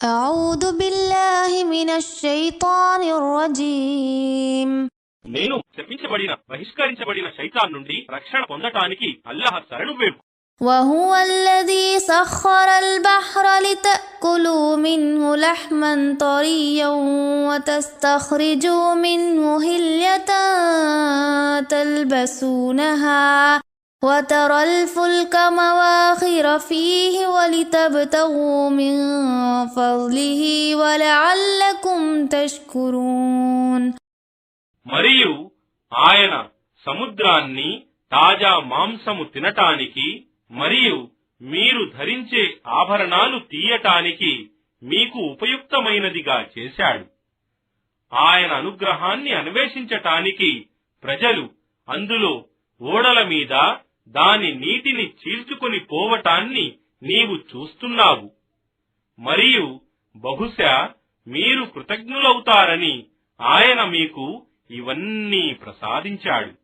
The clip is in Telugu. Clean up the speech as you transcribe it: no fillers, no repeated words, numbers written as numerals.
أعوذ بالله من الشيطان الرجيم నేను శపించబడిన బహిష్కరించబడిన శైతాన్ నుండి రక్షణ పొందటానికి అల్లాహ్ శరణు వేడు. وهو الذي سخر البحر لتأكلوا منه لحما طريا وتستخرجوا منه حلية تلبسونها وترى الفلك مواخر فيه ولتبتغوا من فضله ولعلكم تشكرون. మరియు ఆయన సముద్రాన్ని తాజా మాంసము తినటానికి మరియు మీరు ధరించే ఆభరణాలు తీయటానికి మీకు ఉపయుక్తమైనదిగా చేశాడు. ఆయన అనుగ్రహాన్ని అన్వేషించటానికి ప్రజలు అందులో ఓడల మీద దాని నీటిని చీల్చుకొని పోవటాన్ని నీవు చూస్తున్నావు. మరియు బహుశా మీరు కృతజ్ఞులవుతారని ఆయన మీకు ఇవన్నీ ప్రసాదించాడు.